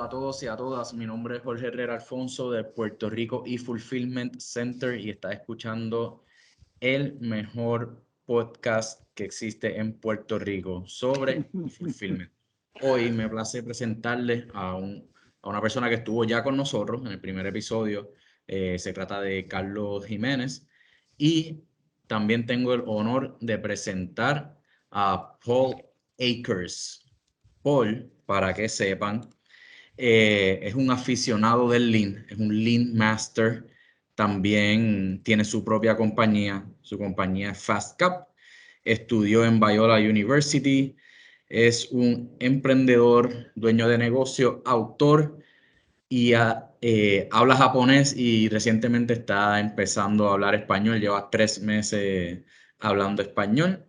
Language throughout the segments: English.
a todos y a todas, mi nombre es Jorge Herrera Alfonso de Puerto Rico eFulfillment Center y está escuchando el mejor podcast que existe en Puerto Rico sobre fulfillment. Hoy me place presentarles a una persona que estuvo ya con nosotros en el primer episodio. Se trata de Carlos Jimenez y también tengo el honor de presentar a Paul Akers. Paul, para que sepan, es un aficionado del Lean, es un Lean Master, también tiene su propia compañía, su compañía es Fastcap, estudió en Biola University, es un emprendedor, dueño de negocio, autor y habla japonés y recientemente está empezando a hablar español, lleva 3 meses hablando español.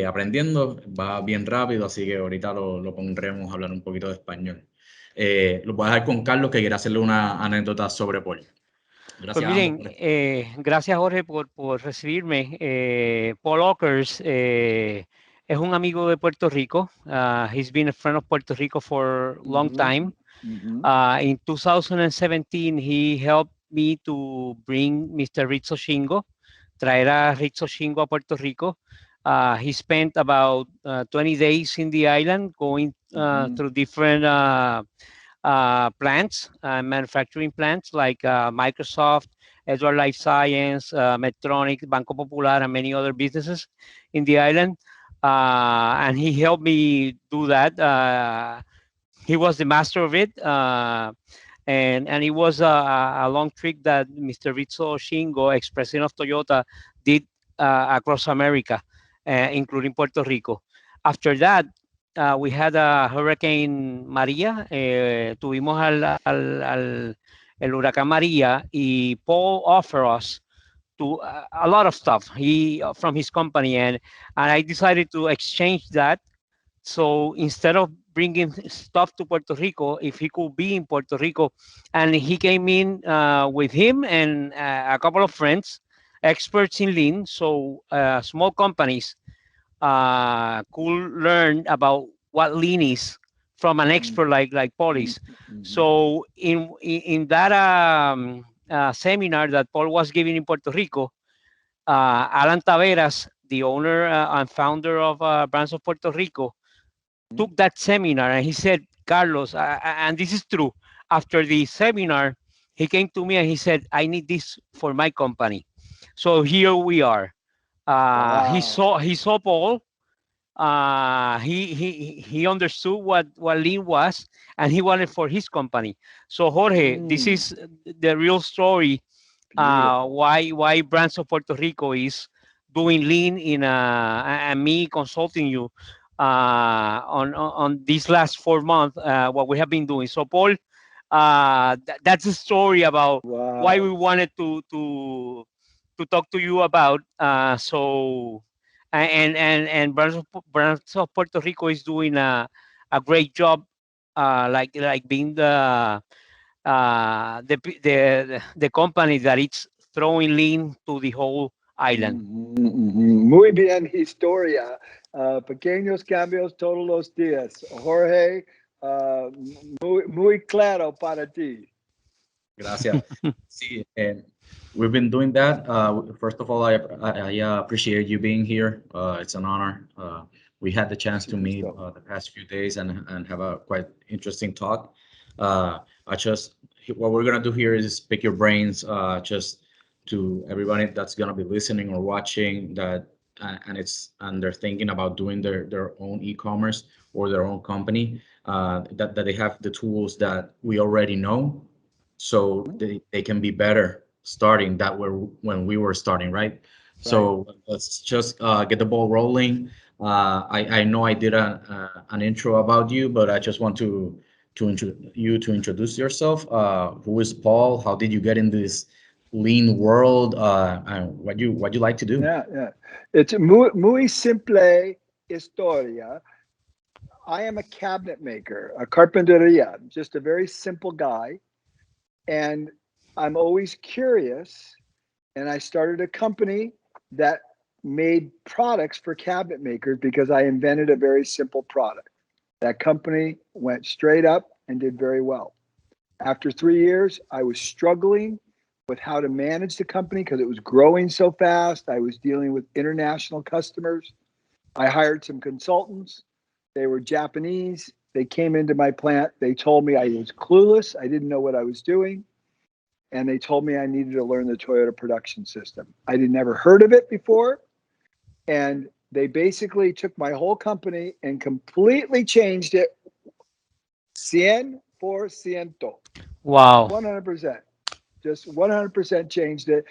Aprendiendo, va bien rápido, así que ahorita lo pondremos a hablar un poquito de español. Lo voy a dejar con Carlos, que quiere hacerle una anécdota sobre Paul. Pues Gracias a miren, ambos. gracias Jorge por recibirme. Paul Akers es un amigo de Puerto Rico. He's been a friend of Puerto Rico for a long time. In 2017, he helped me to bring Mr. Rizzo Shingo, traer a Rizzo Shingo a Puerto Rico. He spent about 20 days in the island going through different plants, manufacturing plants like Microsoft, Edward Life Science, Medtronic, Banco Popular, and many other businesses in the island. And he helped me do that. He was the master of it. And it was a long trip that Mr. Rizzo Shingo, ex-president of Toyota, did across America, including Puerto Rico. After that, we had a Hurricane María. Tuvimos el huracán María, y Paul offered us to a lot of stuff from his company, and I decided to exchange that. So instead of bringing stuff to Puerto Rico, if he could be in Puerto Rico, and he came in with him and a couple of friends, experts in Lean, so small companies could learn about what Lean is from an expert like Paul is. So in that seminar that Paul was giving in Puerto Rico, Alan Taveras, the owner and founder of Brands of Puerto Rico, took that seminar, and he said, Carlos, and this is true, after the seminar, he came to me and he said, I need this for my company. So here we are. Wow. He saw Paul. He understood what Lean was, and he wanted for his company. So Jorge, this is the real story. Why Brands of Puerto Rico is doing Lean and me consulting you on these last 4 months, what we have been doing. So Paul, that's a story about why we wanted to talk to you about. And Brands of Puerto Rico is doing a great job, like being the company that it's throwing Lean to the whole island. Muy bien, historia. Pequeños cambios todos los días. Jorge, muy claro para ti. Gracias. Sí, we've been doing that. First of all, I appreciate you being here. It's an honor. We had the chance to meet the past few days and have a quite interesting talk. What we're gonna do here is pick your brains, just to everybody that's gonna be listening or watching that, and they're thinking about doing their own e-commerce or their own company, that they have the tools that we already know, so they can be better starting that when we were starting, right? So let's just get the ball rolling. I know I did an intro about you, but I just want to introduce yourself. Who is Paul? How did you get in this Lean world? And what you like to do? Yeah. It's muy simple historia. I am a cabinet maker, a carpinteria, just a very simple guy. And I'm always curious. And I started a company that made products for cabinet makers because I invented a very simple product. That company went straight up and did very well. After 3 years, I was struggling with how to manage the company because it was growing so fast. I was dealing with international customers. I hired some consultants. They were Japanese. They came into my plant. They told me I was clueless. I didn't know what I was doing. And they told me I needed to learn the Toyota production system. I had never heard of it before. And they basically took my whole company and completely changed it 100%. Wow. 100%. Just 100% changed it.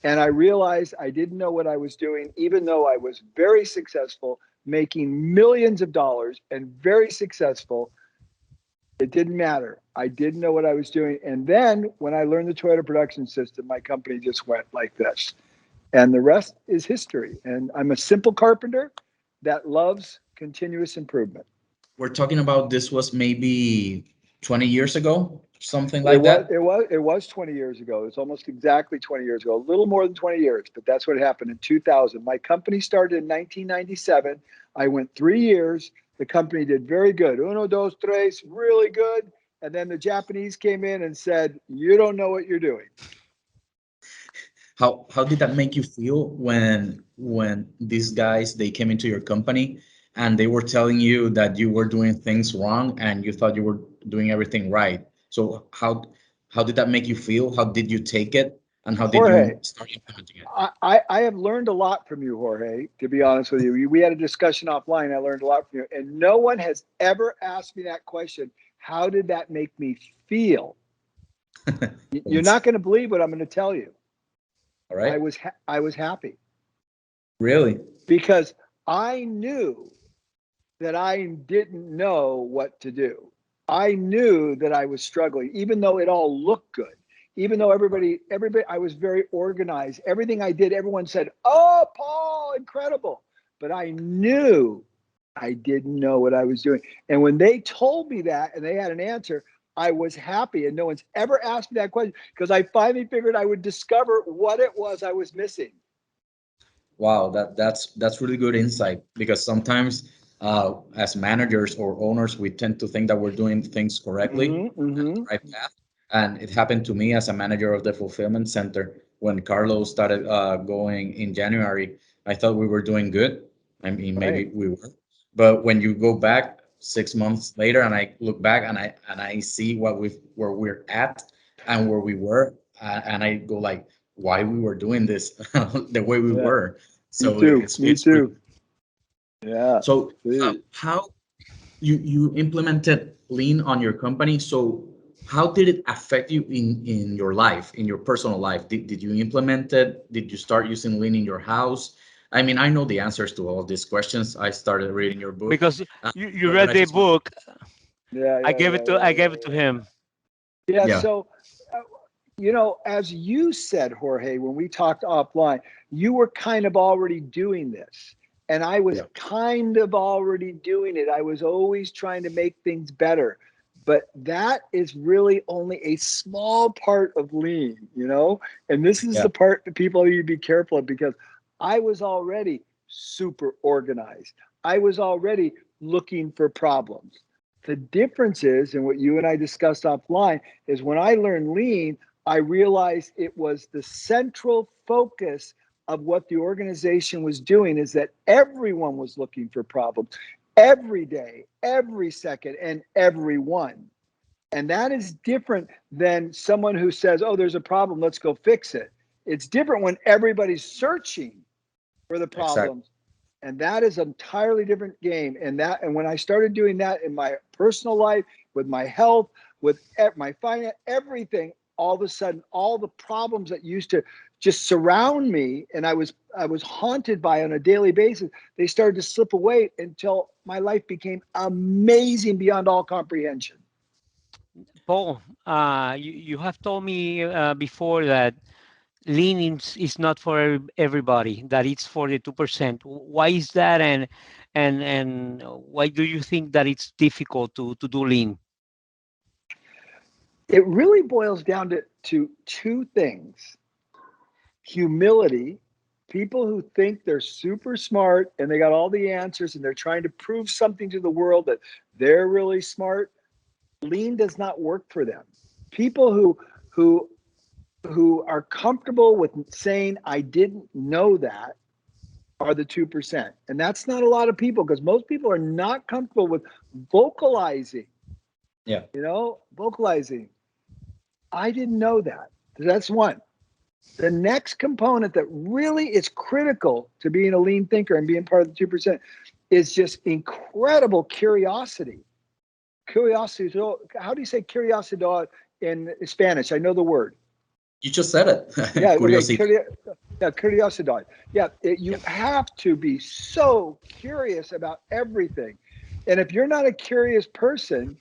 And I realized I didn't know what I was doing, even though I was very successful, making millions of dollars and very successful. It didn't matter. I didn't know what I was doing. And then when I learned the Toyota production system, my company just went like this. And the rest is history. And I'm a simple carpenter that loves continuous improvement. We're talking about this was maybe 20 years ago, something like that. It was 20 years ago. It was almost exactly 20 years ago, a little more than 20 years, but that's what happened in 2000. My company started in 1997. I went 3 years. The company did very good. Uno, dos, tres, really good. And then the Japanese came in and said, you don't know what you're doing. How did that make you feel when these guys, they came into your company and they were telling you that you were doing things wrong and you thought you were doing everything right? So how did that make you feel? How did you take it? And how did Jorge, you start implementing it? I have learned a lot from you, Jorge, to be honest with you. We had a discussion offline. I learned a lot from you. And no one has ever asked me that question. How did that make me feel? You're not going to believe what I'm going to tell you. All right. I was happy. Really? Because I knew that I didn't know what to do. I knew that I was struggling, even though it all looked good. Even though everybody, I was very organized. Everything I did, everyone said, "Oh, Paul, incredible." But I knew I didn't know what I was doing. And when they told me that and they had an answer, I was happy. And no one's ever asked me that question because I finally figured I would discover what it was I was missing. Wow, that's really good insight, because sometimes as managers or owners, we tend to think that we're doing things correctly, the right path. And it happened to me as a manager of the fulfillment center. When Carlos started going in January, I thought we were doing good. I mean, maybe we were, but when you go back 6 months later and I look back and I see where we're at and where we were, and I go like, why we were doing this the way we were. So Me too. Yeah. So how you implemented lean on your company? So how did it affect you in your life, in your personal life? Did you implement it? Did you start using lean in your house? I mean, I know the answers to all of these questions. I started reading your book Because you read the book. I gave it to him. Yeah. So, as you said, Jorge, when we talked offline, you were kind of already doing this. And I was kind of already doing it. I was always trying to make things better. But that is really only a small part of lean, And this is the part that people need to be careful of, because I was already super organized. I was already looking for problems. The difference is, and what you and I discussed offline, is when I learned lean, I realized it was the central focus of what the organization was doing, is that everyone was looking for problems every day, every second, and everyone. And that is different than someone who says, "Oh, there's a problem, let's go fix it." It's different when everybody's searching for the problems. And that is an entirely different game. And when I started doing that in my personal life, with my health, with my finance, everything, all of a sudden, all the problems that used to just surround me and I was haunted by on a daily basis, they started to slip away until my life became amazing beyond all comprehension. Paul, you have told me before that lean is not for everybody, that it's for the 2%. Why is that, and why do you think that it's difficult to do lean? It really boils down to two things: humility. People who think they're super smart and they got all the answers and they're trying to prove something to the world that they're really smart. lean does not work for them. People who are comfortable with saying, I didn't know that, are the 2%. And that's not a lot of people, because most people are not comfortable with vocalizing. Yeah. Vocalizing. I didn't know that. That's one. The next component that really is critical to being a lean thinker and being part of the 2% is just incredible curiosity. Curiosity. So how do you say curiosity in Spanish? I know the word. You just said it. Yeah, Curiosity. curiosity. Yeah, you have to be so curious about everything. And if you're not a curious person,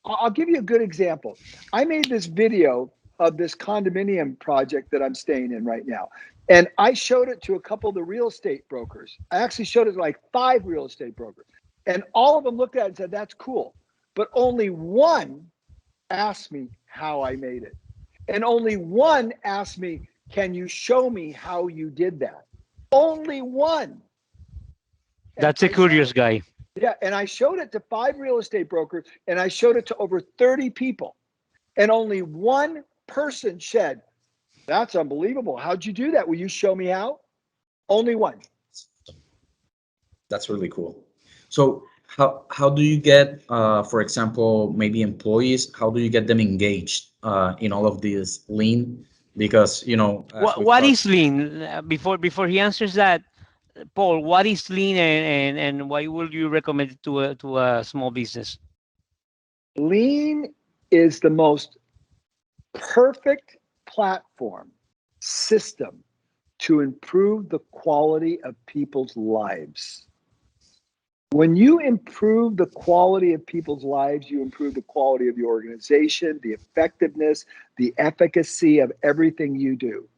I'll give you a good example. I made this video of this condominium project that I'm staying in right now. And I showed it to a couple of the real estate brokers. I actually showed it to like 5 real estate brokers. And all of them looked at it and said, that's cool. But only one asked me how I made it. And only one asked me, can you show me how you did that? Only one. That's a curious guy. Yeah, and I showed it to 5 real estate brokers, and I showed it to over 30 people. And only one person said, that's unbelievable. How'd you do that? Will you show me how? Only one. That's really cool. So how do you get, for example, maybe employees, how do you get them engaged in all of this lean? Because, What is lean? Before he answers that, Paul, what is lean, and why would you recommend it to a small business? Lean is the most perfect platform system to improve the quality of people's lives. When you improve the quality of people's lives, you improve the quality of your organization, the effectiveness, the efficacy of everything you do.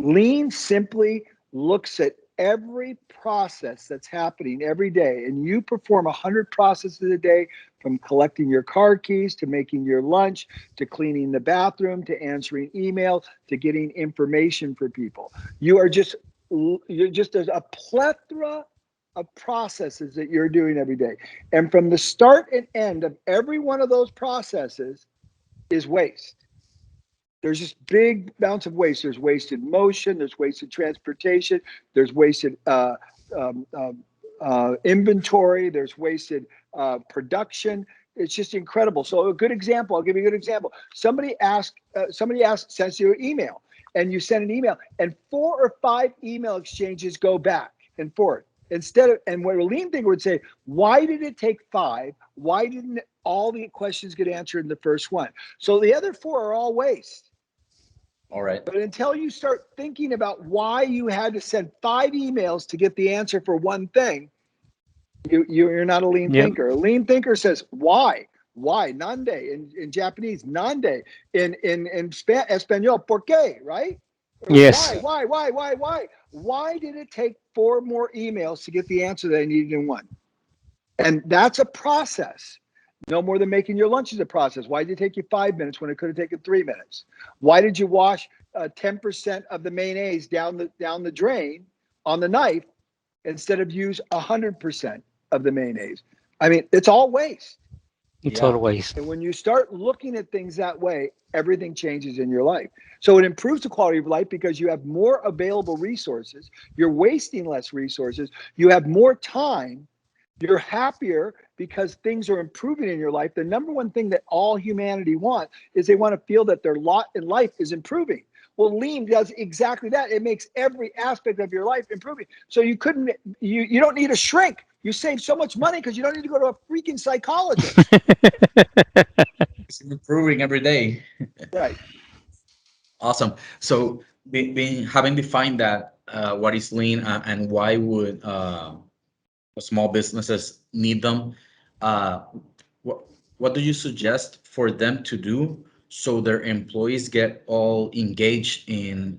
Lean simply looks at every process that's happening every day, and you perform 100 processes a day, from collecting your car keys to making your lunch to cleaning the bathroom to answering email to getting information for people. You're just there's a plethora of processes that you're doing every day. And from the start and end of every one of those processes is waste. There's just big amounts of waste. There's wasted motion, there's wasted transportation, there's wasted inventory, there's wasted production. It's just incredible. So a good example, I'll give you a good example. Somebody sends you an email, and you send an email, and 4 or 5 email exchanges go back and forth. And what a lean thinker would say, why did it take 5? Why didn't all the questions get answered in the first one? So the other 4 are all waste. All right. But until you start thinking about why you had to send 5 emails to get the answer for one thing, you're not a lean thinker. A lean thinker says, why? Why? Nande in Japanese, nande in Espanol, por qué, right? Yes. Why? Why did it take 4 more emails to get the answer that I needed in one? And that's a process. No more than making your lunch is a process. Why did it take you 5 minutes when it could have taken 3 minutes? Why did you wash 10% of the mayonnaise down the drain on the knife instead of use 100% of the mayonnaise? I mean, it's all waste. It's all waste. And when you start looking at things that way, everything changes in your life. So it improves the quality of life because you have more available resources. You're wasting less resources. You have more time. You're happier because things are improving in your life. The number one thing that all humanity want is they want to feel that their lot in life is improving. Well, lean does exactly that. It makes every aspect of your life improving. So you don't need a shrink. You save so much money because you don't need to go to a freaking psychologist. It's improving every day. Right. Awesome. So having defined that, what is lean and why would small businesses need them, what do you suggest for them to do so their employees get all engaged in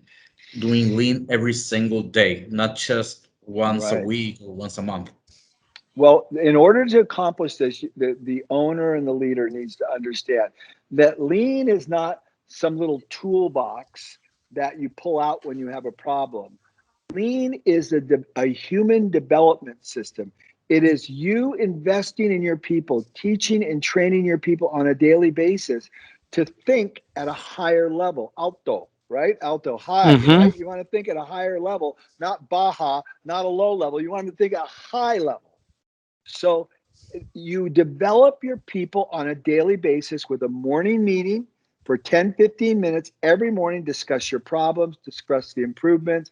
doing lean every single day, not just once a week or once a month? Well, in order to accomplish this, the owner and the leader needs to understand that lean is not some little toolbox that you pull out when you have a problem. Lean is a human development system. It is you investing in your people, teaching and training your people on a daily basis to think at a higher level. Alto, right? Alto, high, right? You want to think at a higher level, not baja, not a low level. You want to think at a high level. So you develop your people on a daily basis with a morning meeting for 10, 15 minutes every morning. Discuss your problems, discuss the improvements,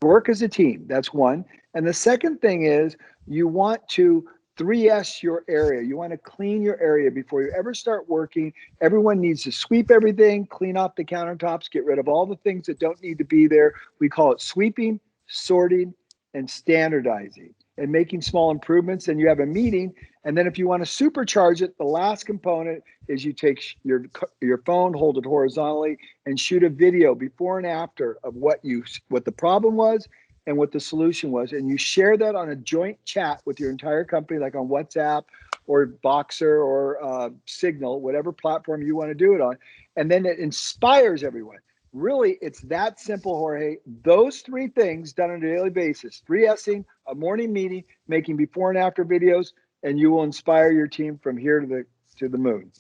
work as a team. That's one. And the second thing is you want to 3S your area. You want to clean your area before you ever start working. Everyone needs to sweep everything, clean off the countertops, get rid of all the things that don't need to be there. We call it sweeping, sorting, and standardizing and making small improvements. And you have a meeting. And then if you want to supercharge it, the last component is you take your phone, hold it horizontally, and shoot a video before and after of what the problem was and what the solution was. And you share that on a joint chat with your entire company, like on WhatsApp or Boxer or Signal, whatever platform you want to do it on. And then it inspires everyone. Really, it's that simple, Jorge. Those three things done on a daily basis, 3Sing, a morning meeting, making before and after videos, and you will inspire your team from here to the moon.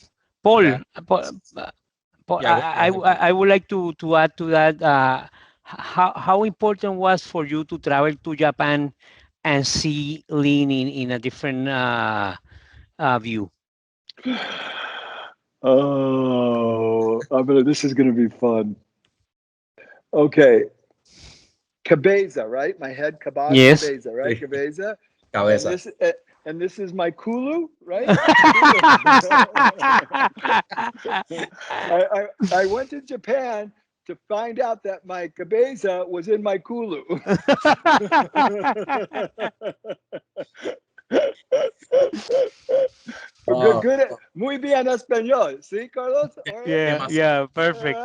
Paul, Yeah. Paul, Yeah, I would like to add to that. How important was for you to travel to Japan and see lean in a different view? This is gonna be fun. Okay. Cabeza, right? My head, Yes. Cabeza, right? Cabeza. Cabeza. And this is my Kulu, right? I went to Japan to find out that my Cabeza was in my Kulu. Good. Muy bien español. See, Carlos? Yeah, perfect.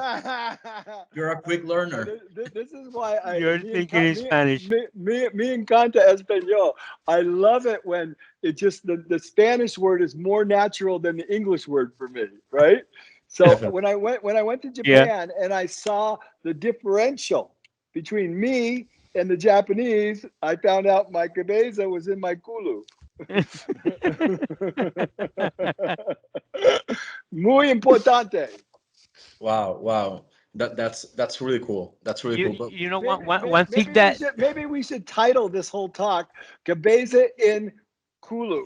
You're a quick learner. This is why You're thinking in Spanish. Me encanta español. I love it when it just the Spanish word is more natural than the English word for me, right? So when I went to Japan and I saw the differential between me and the Japanese, I found out my cabeza was in my Kulu. Muy importante. Wow. That's really cool. That's really cool. But You know, one thing that maybe we should title this whole talk "Cabeza in Kulu."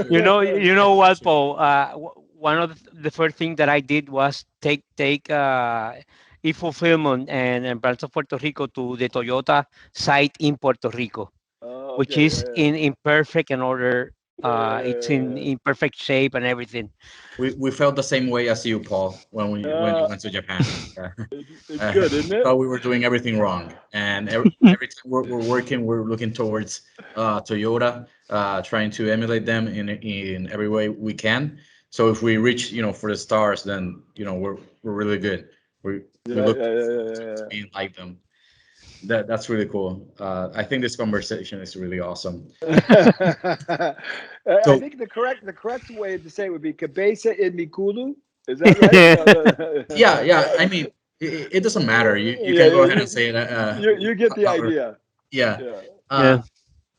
you know what, Paul? One of the first things that I did was take e-fulfillment and Brands of Puerto Rico to the Toyota site in Puerto Rico, which is in perfect in order. It's in perfect shape and everything. we felt the same way as you, Paul, when you went to Japan. It's good, isn't it? Thought we were doing everything wrong, and every time we're working, we're looking towards Toyota, trying to emulate them in every way we can. So if we reach, for the stars, then we're really good. We look to being like them. That's really cool. I think this conversation is really awesome. I think the correct way to say it would be cabeza in mi Kulu. Is that right? Yeah. I mean, it doesn't matter. You can go ahead and say it. You get the idea. Yeah.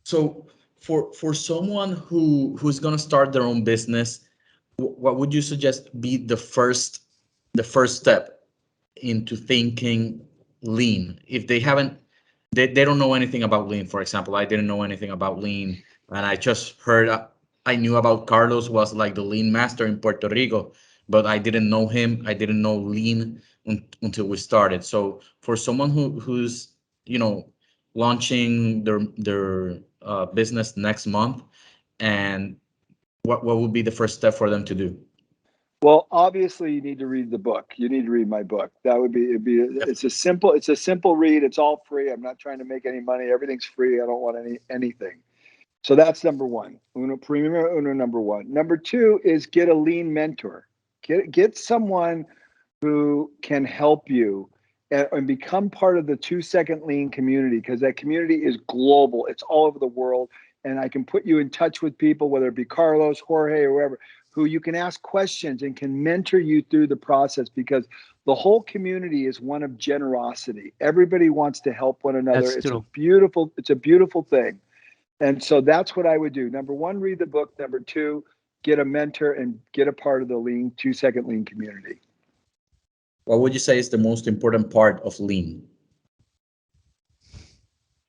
So for someone who's gonna start their own business, what would you suggest be the first step into thinking lean? If they don't know anything about lean, for example, I didn't know anything about lean, and I just heard, I knew about Carlos was like the lean master in Puerto Rico, but I didn't know him. I didn't know lean until we started. So for someone who's launching their business next month, and what would be the first step for them to do? Well, obviously, you need to read the book. You need to read my book. That would be it's a simple read. It's all free. I'm not trying to make any money. Everything's free. I don't want anything. So that's number one. Number one. Number two is get a lean mentor. Get someone who can help you and become part of the 2-second lean community, because that community is global. It's all over the world. And I can put you in touch with people, whether it be Carlos, Jorge, or whoever, who you can ask questions and can mentor you through the process, because the whole community is one of generosity. Everybody wants to help one another. That's true. It's a beautiful thing. And so that's what I would do. Number one, read the book. Number two, get a mentor and get a part of the lean 2-second lean community. What would you say is the most important part of lean?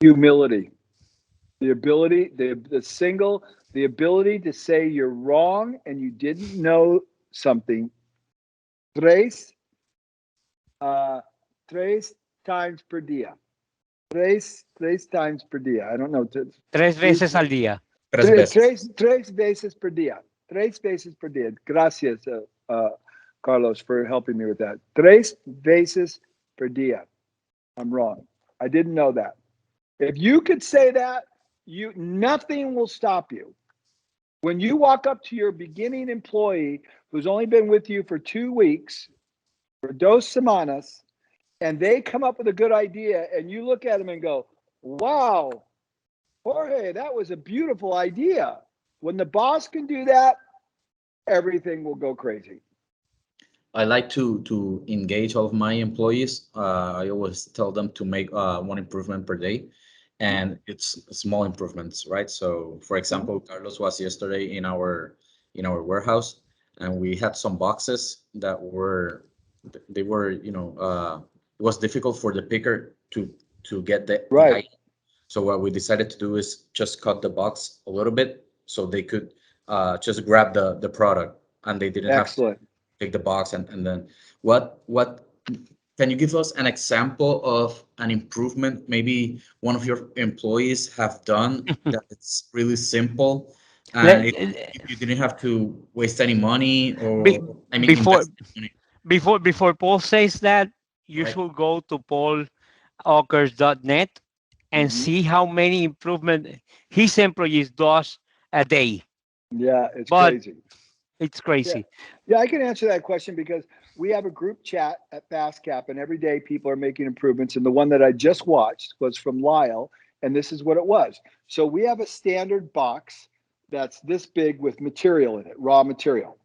Humility. The ability, the ability to say you're wrong and you didn't know something. Tres times per día. Tres times per día. I don't know. Tres veces al día. Tres veces. Tres veces per día. Tres veces per día. Gracias, Carlos, for helping me with that. Tres veces per día. I'm wrong. I didn't know that. If you could say that, nothing will stop you. When you walk up to your beginning employee who's only been with you for 2 weeks, for 2 semanas, and they come up with a good idea, and you look at them and go, wow, Jorge, that was a beautiful idea. When the boss can do that, everything will go crazy. I like to engage all of my employees. I always tell them to make 1 improvement per day, and it's small improvements, right? So, for example, Carlos was yesterday in our warehouse, and we had some boxes that were it was difficult for the picker to get the Right. item. So what we decided to do is just cut the box a little bit so they could just grab the product, and they didn't have to Excellent. take the box. And then what can you give us an example of an improvement maybe one of your employees have done that it's really simple and you didn't have to waste any money, or Be- I mean before invest money, before Paul says that, you right? should go to paulakers.net and Mhm. see how many improvement his employees does a day. Yeah, it's But crazy. it's crazy. Yeah, I can answer that question because we have a group chat at Fastcap, and every day people are making improvements. And the one that I just watched was from Lyle, and this is what it was. So we have a standard box that's this big with material in it, raw material.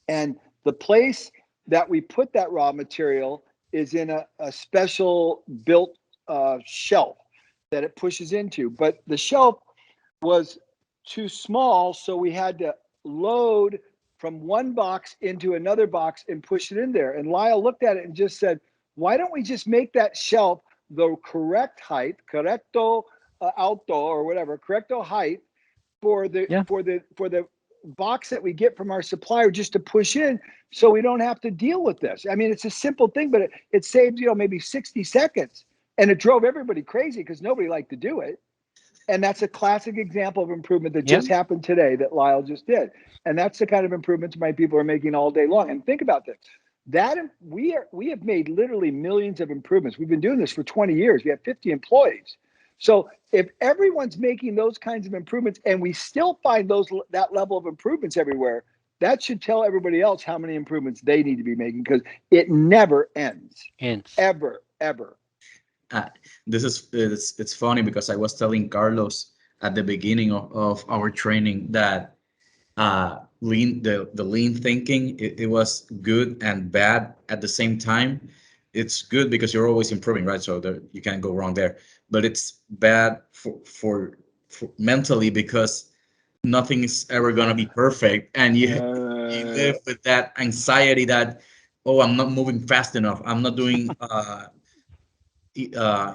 And the place that we put that raw material is in a special built shelf that it pushes into. But the shelf was too small, so we had to load from one box into another box and push it in there. And Lyle looked at it and just said, why don't we just make that shelf the correct height, correcto alto or whatever, correcto height for the box that we get from our supplier just to push in, so we don't have to deal with this. I mean, it's a simple thing, but it saves, maybe 60 seconds. And it drove everybody crazy because nobody liked to do it. And that's a classic example of improvement that just happened today that Lyle just did. And that's the kind of improvements my people are making all day long. And think about this. That we have made literally millions of improvements. We've been doing this for 20 years. We have 50 employees. So if everyone's making those kinds of improvements and we still find that level of improvements everywhere, that should tell everybody else how many improvements they need to be making, because it never ends. Ever. This is it's funny because I was telling Carlos at the beginning of our training that lean the lean thinking, it was good and bad at the same time. It's good because you're always improving, right? So you can't go wrong there. But it's bad for mentally, because nothing is ever gonna be perfect, and you live with that anxiety that, oh, I'm not moving fast enough, I'm not doing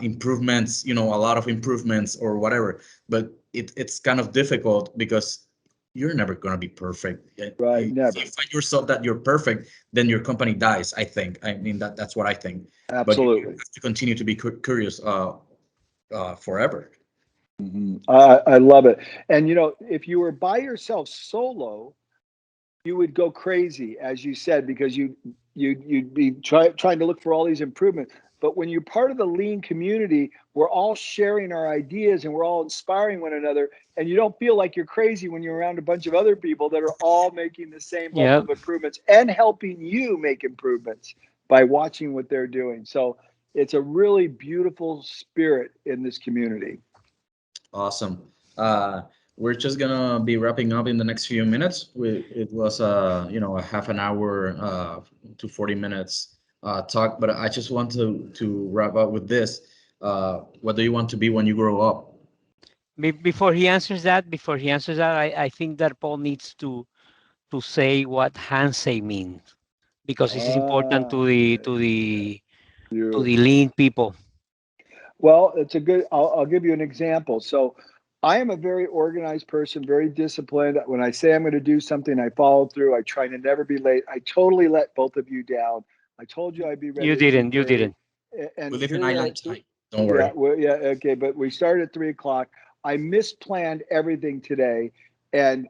improvements, a lot of improvements or whatever. But it's kind of difficult because you're never going to be perfect. Right, never. If you find yourself that you're perfect, then your company dies, I think. I mean, that's what I think. Absolutely. But you have to continue to be curious forever. Mm-hmm. I love it. And if you were by yourself solo, you would go crazy, as you said, because you'd be trying to look for all these improvements. But when you're part of the lean community, we're all sharing our ideas and we're all inspiring one another. And you don't feel like you're crazy when you're around a bunch of other people that are all making the same level of improvements and helping you make improvements by watching what they're doing. So it's a really beautiful spirit in this community. Awesome. We're just gonna be wrapping up in the next few minutes. It was a half an hour to 40 minutes talk, but I just want to wrap up with this. What do you want to be when you grow up? Before he answers that, I think that Paul needs to say what handshake means, because this is important to the Beautiful. lean people. Well, it's a good. I'll give you an example. So, I am a very organized person, very disciplined. When I say I'm going to do something, I follow through. I try to never be late. I totally let both of you down. I told you I'd be ready You at didn't. 2:30, We and live in here we are. island time. Don't Yeah, worry. well, yeah, okay, but we started at 3 o'clock. I misplanned everything today, and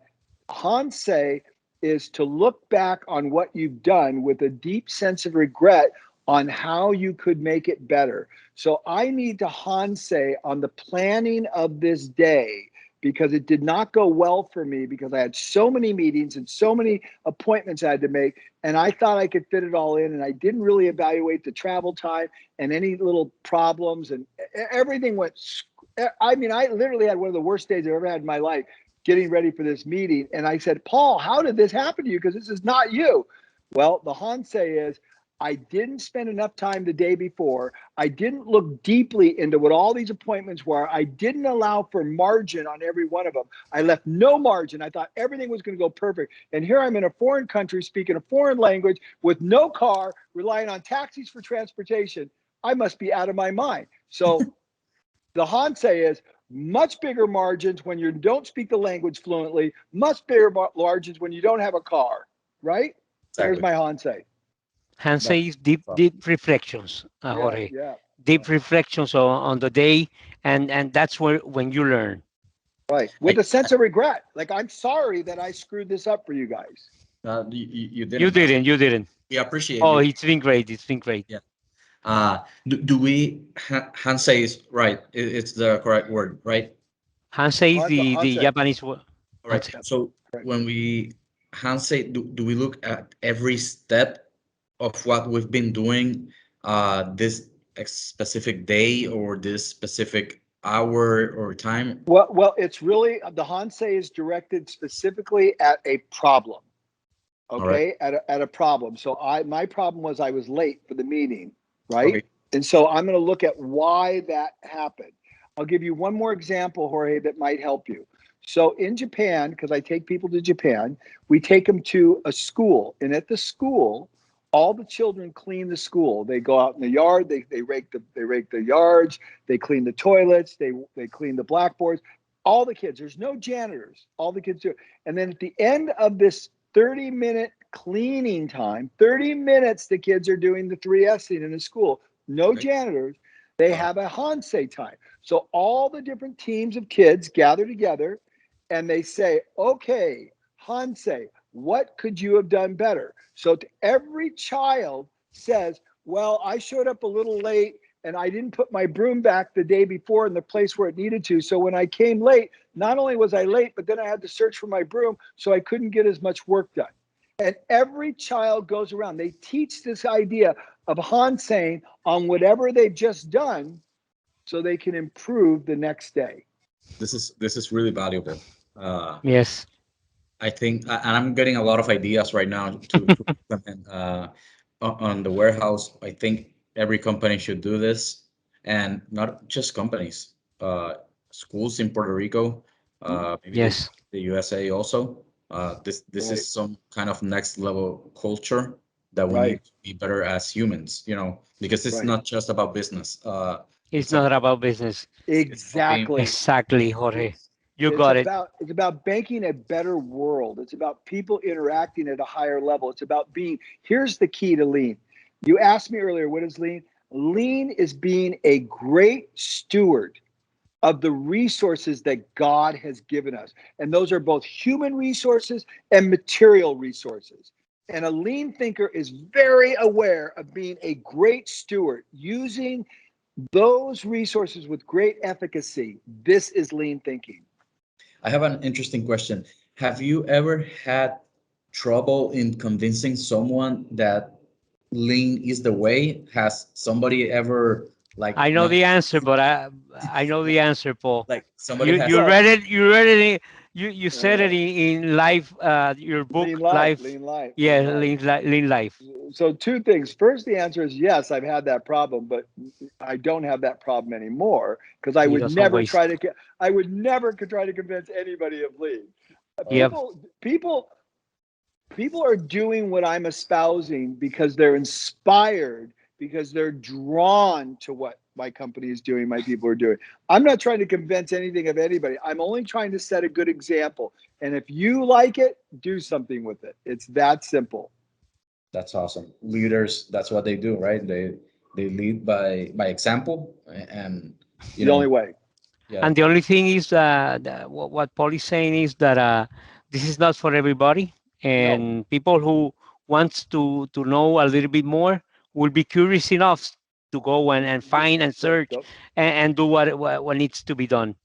Hansei is to look back on what you've done with a deep sense of regret on how you could make it better. So I need to Hansei on the planning of this day because it did not go well for me because I had so many meetings and so many appointments I had to make, and I thought I could fit it all in, and I didn't really evaluate the travel time and any little problems, and everything went. I mean, I literally had one of the worst days I've ever had in my life getting ready for this meeting. And I said, Paul, how did this happen to you? Because this is not you. Well, the Hansei is I didn't spend enough time the day before. I didn't look deeply into what all these appointments were. I didn't allow for margin on every one of them. I left no margin. I thought everything was going to go perfect. And here I'm in a foreign country speaking a foreign language with no car, relying on taxis for transportation. I must be out of my mind. So the Hansei is much bigger margins when you don't speak the language fluently, much bigger margins when you don't have a car, right? There's Exactly. my Hansei. That's Handshake is awesome. deep reflections, Yeah, Jorge. yeah, Deep reflections on the day, and that's where when you learn. right. I, With a sense of regret. Like, I'm sorry that I screwed this up for you guys. you You didn't. didn't. You didn't. We appreciate Oh, you. it's been great. It's been great. Yeah. Do we Hansei is right? It's the correct word, right? Handshake is the Hansei. Japanese word. All right. Handshake. So Right. when we Hansei, do we look at every step of what we've been doing this specific day or this specific hour or time? Well, it's really the Hansei is directed specifically at a problem. All right. Okay, at a problem. So my problem was I was late for the meeting, right? Okay. And so I'm going to look at why that happened. I'll give you one more example, Jorge, that might help you. So in Japan, because I take people to Japan, we take them to a school, and at the school, all the children clean the school. They go out in the yard, they rake the yards, they clean the toilets, they clean the blackboards. All the kids. There's no janitors. All the kids do it. And then at the end of this 30-minute cleaning time, 30 minutes the kids are doing the 3Sing in the school, no Okay. janitors, they have a Hansei time. So all the different teams of kids gather together and they say, okay, Hansei, what could you have done better? So to every child says, well, I showed up a little late and I didn't put my broom back the day before in the place where it needed to. So when I came late, not only was I late, but then I had to search for my broom, so I couldn't get as much work done. And every child goes around. They teach this idea of Hansei on whatever they've just done so they can improve the next day. This is really valuable. Yes. I think, and I'm getting a lot of ideas right now to implement on the warehouse. I think every company should do this, and not just companies, schools in Puerto Rico, maybe Yes. the USA also. This Right, is some kind of next level culture that we right, need to be better as humans, because it's right. not just about business. It's It's not about about business. being. Exactly. Exactly, Jorge. It's You it's got it. about it's about making a better world. It's about people interacting at a higher level. It's about being. Here's the key to lean. You asked me earlier, what is lean? Lean is being a great steward of the resources that God has given us. And those are both human resources and material resources. And a lean thinker is very aware of being a great steward, using those resources with great efficacy. This is lean thinking. I have an interesting question. Have you ever had trouble in convincing someone that lean is the way? Has somebody ever like I know not the answer, but I know the answer, Paul. like somebody You has you Well, read it. You read it You said it in live, your book, Lean life, live. lean life, Yeah, lean life. lean life. So two things. First, the answer is yes, I've had that problem, but I don't have that problem anymore because I He would doesn't never try waste. to I would never try to convince anybody of lean. Yep. People are doing what I'm espousing because they're inspired, because they're drawn to what my company is doing, my people are doing. I'm not trying to convince anything of anybody. I'm only trying to set a good example. And if you like it, do something with it. It's that simple. That's awesome. Leaders, that's what they do, right? They lead by example, and you The only know, way. yeah, And the only thing is what Paul is saying is that this is not for everybody, No. and people who wants to know a little bit more will be curious enough to go and find and search and do what needs to be done.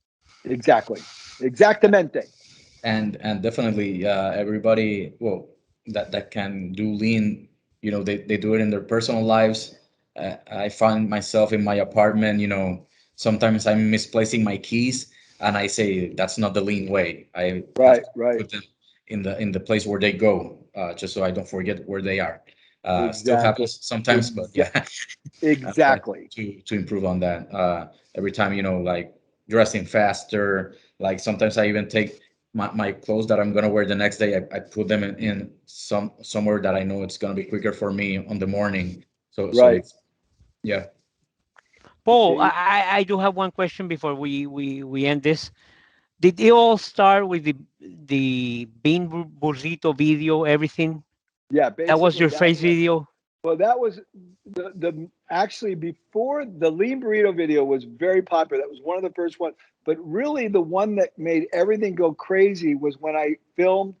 Exactly. Exactamente. and definitely everybody, well, that can do lean, they do it in their personal lives. I find myself in my apartment, sometimes I'm misplacing my keys, and I say that's not the lean way. I have Right, to right. put them in the place where they go, just so I don't forget where they are. Still Exactly. happens sometimes, but Exa- yeah. I try exactly. to improve on that. Every time, like dressing faster. Like sometimes I even take my clothes that I'm gonna wear the next day. I put them in somewhere that I know it's gonna be quicker for me on the morning. So Right. it's, yeah. Paul, E- I do have one question before we end this. Did it all start with the bean burrito video, everything? Yeah, That was basically your that first was video? well, that was the actually before the lean burrito video was very popular. That was one of the first ones. But really the one that made everything go crazy was when I filmed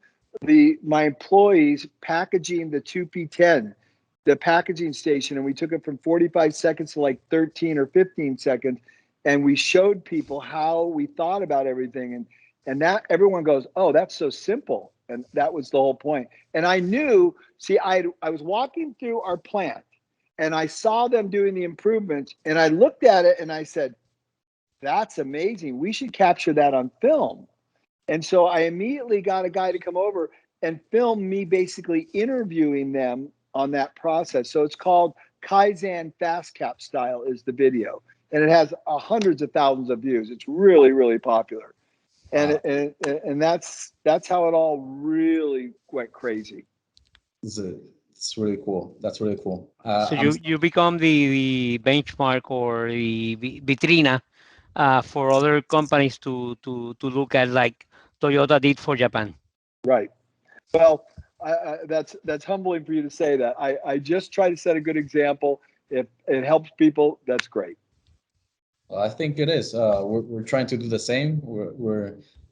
my employees packaging the 2P10, the packaging station, and we took it from 45 seconds to like 13 or 15 seconds. And we showed people how we thought about everything. And that everyone goes, oh, that's so simple. And that was the whole point. And I knew, see, I was walking through our plant and I saw them doing the improvements and I looked at it and I said, that's amazing. We should capture that on film. And so I immediately got a guy to come over and film me basically interviewing them on that process. So it's called Kaizen Fastcap style is the video. And it has hundreds of thousands of views. It's really, really popular. And Wow. and that's how it all really went crazy. It's, a, it's really cool. That's really cool. So I'm you become the benchmark or the vitrina for other companies to look at, like Toyota did for Japan. Right. Well, that's humbling for you to say that. I just try to set a good example. If it helps people, that's great. Well, I think it is. We're trying to do the same.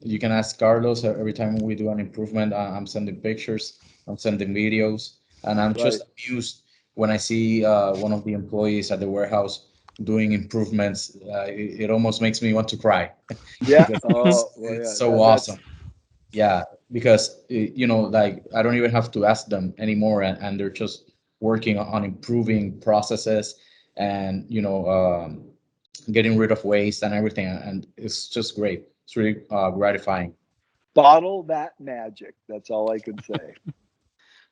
You can ask Carlos every time we do an improvement. I'm sending pictures, I'm sending videos, and I'm Right. just amused when I see one of the employees at the warehouse doing improvements. It almost makes me want to cry Yeah. because Oh, well, it's yeah. so awesome. Yeah, because like I don't even have to ask them anymore, and they're just working on improving processes, and getting rid of waste and everything, and it's just great. It's really gratifying. Bottle that magic. That's all I can say.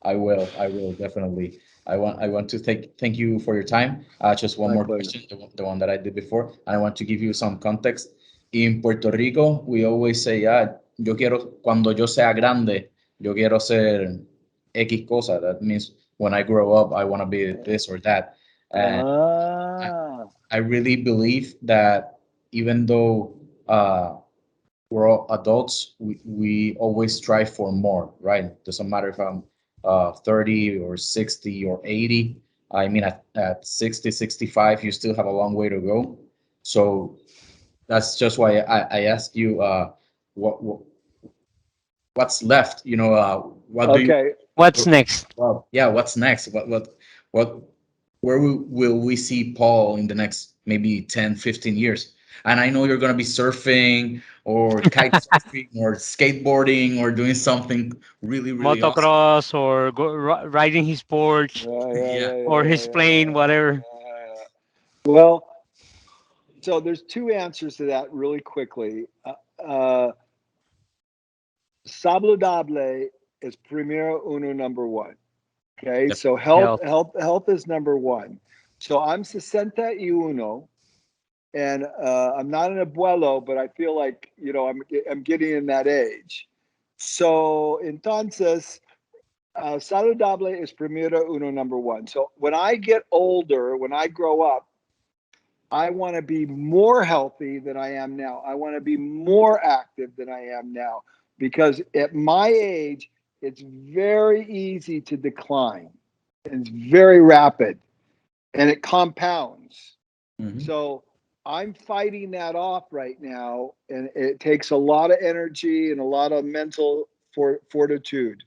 I will definitely. I want to thank you for your time. Just one My more pleasure. question, the one that I did before. I want to give you some context. In Puerto Rico, we always say, yo quiero, cuando yo sea grande, yo quiero ser X cosa. That means when I grow up, I want to be this or that. And I, Ah, I really believe that even though we're all adults, we always strive for more, right? Doesn't matter if I'm 30 or 60 or 80. I mean, at 60, 65, you still have a long way to go. So that's just why I asked you, what what's left? What do you, okay. What's next? well, yeah, what's next? What, where will we see Paul in the next maybe 10, 15 years? And I know you're going to be surfing or kite surfing or skateboarding or doing something really, really awesome. Motocross or riding his porch Yeah, yeah, Yeah. yeah, or yeah, his yeah, yeah, plane, whatever. yeah. Well, so there's two answers to that really quickly. Uh, saludable is primero uno, number one. Okay, Yep. so health is number one. So I'm 61, and I'm not an abuelo, but I feel like, I'm getting in that age. So entonces, saludable is primero uno, number one. So when I get older, when I grow up, I want to be more healthy than I am now. I want to be more active than I am now, because at my age, it's very easy to decline. It's very rapid, and it compounds. Mhm. So I'm fighting that off right now, and it takes a lot of energy and a lot of mental fortitude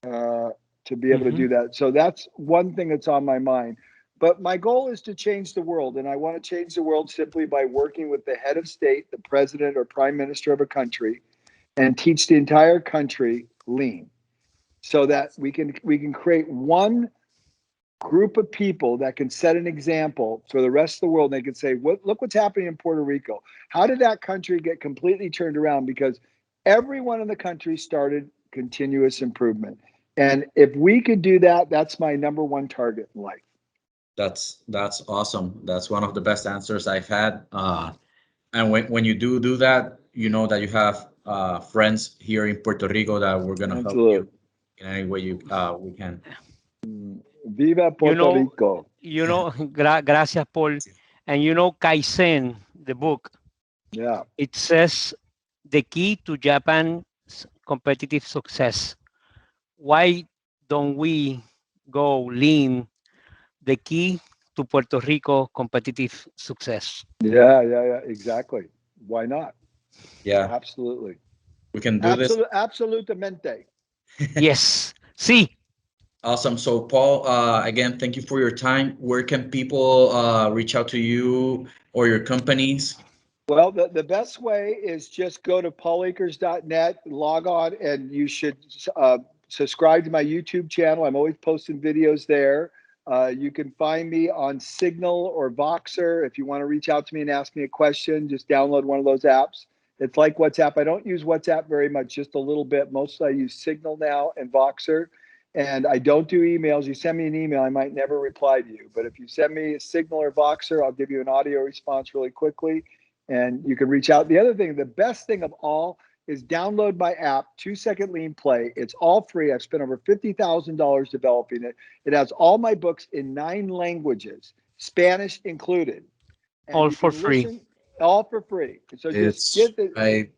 to be able to do that. So that's one thing that's on my mind. But my goal is to change the world, and I want to change the world simply by working with the head of state, the president or prime minister of a country, and teach the entire country lean, so that we can create one group of people that can set an example for the rest of the world. They can say, look what's happening in Puerto Rico. How did that country get completely turned around? Because everyone in the country started continuous improvement. And if we could do that, that's my number one target in life. That's awesome. That's one of the best answers I've had. And when you do that, you know that you have friends here in Puerto Rico that we're gonna help you Absolutely. in any way we can. Viva Puerto Rico. Gracias, Paul. And Kaizen, the book, Yeah. it says the key to Japan's competitive success. Why don't we go lean, the key to Puerto Rico competitive success? Yeah. Exactly. Why not? Yeah, Absolutely. we can do this. Absolutamente. Yes. See. Awesome. So Paul, again, thank you for your time. Where can people reach out to you or your companies? Well, the best way is just go to paulakers.net, log on, and you should subscribe to my YouTube channel. I'm always posting videos there. You can find me on Signal or Voxer. If you want to reach out to me and ask me a question, just download one of those apps. It's like WhatsApp. I don't use WhatsApp very much, just a little bit. Mostly I use Signal now and Voxer. And I don't do emails. You send me an email, I might never reply to you. But if you send me a Signal or Voxer, I'll give you an audio response really quickly. And you can reach out. The other thing, the best thing of all, is download my app, 2-Second Lean Play. It's all free. I've spent over $50,000 developing it. It has all my books in 9 languages, Spanish included. And All you for can free. listen all for free. So just It's get the right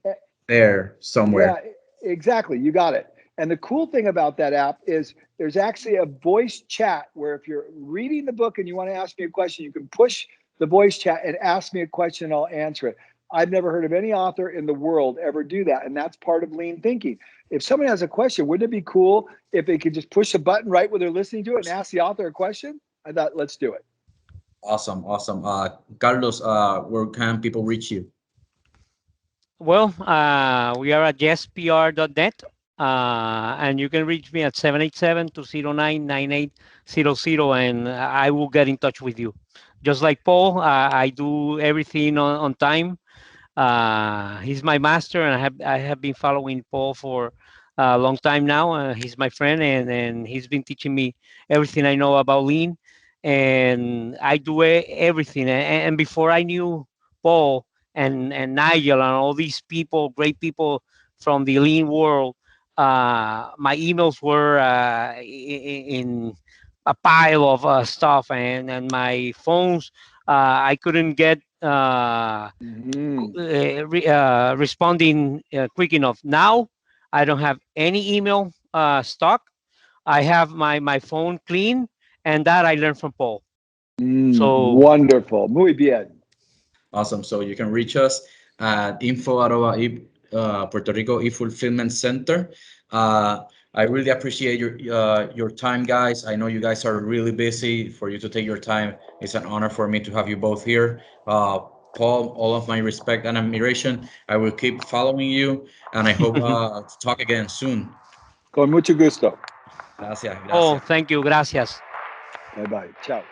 there somewhere. Yeah, exactly. You got it. And the cool thing about that app is there's actually a voice chat where if you're reading the book and you want to ask me a question, you can push the voice chat and ask me a question and I'll answer it. I've never heard of any author in the world ever do that. And that's part of lean thinking. If someone has a question, wouldn't it be cool if they could just push a button right where they're listening to it and ask the author a question? I thought, let's do it. Awesome. Carlos, where can people reach you? Well, we are at yespr.net, and you can reach me at 787-209-9800, and I will get in touch with you. Just like Paul, I do everything on time. He's my master, and I have been following Paul for a long time now. He's my friend, and he's been teaching me everything I know about lean, and I do everything. And before I knew Paul and Nigel and all these people, great people from the lean world, my emails were in a pile of stuff, and my phones, I couldn't get responding quick enough. Now I don't have any email stock. I have my phone clean, and that I learned from Paul. So Wonderful. Muy bien. Awesome. So you can reach us at info@Puerto Rico e-fulfillment center. I really appreciate your time, guys. I know you guys are really busy. For you to take your time, it's an honor for me to have you both here. Paul, all of my respect and admiration. I will keep following you, and I hope to talk again soon. Con mucho gusto. Gracias, oh, gracias. thank you. Gracias. Bye-bye. Ciao.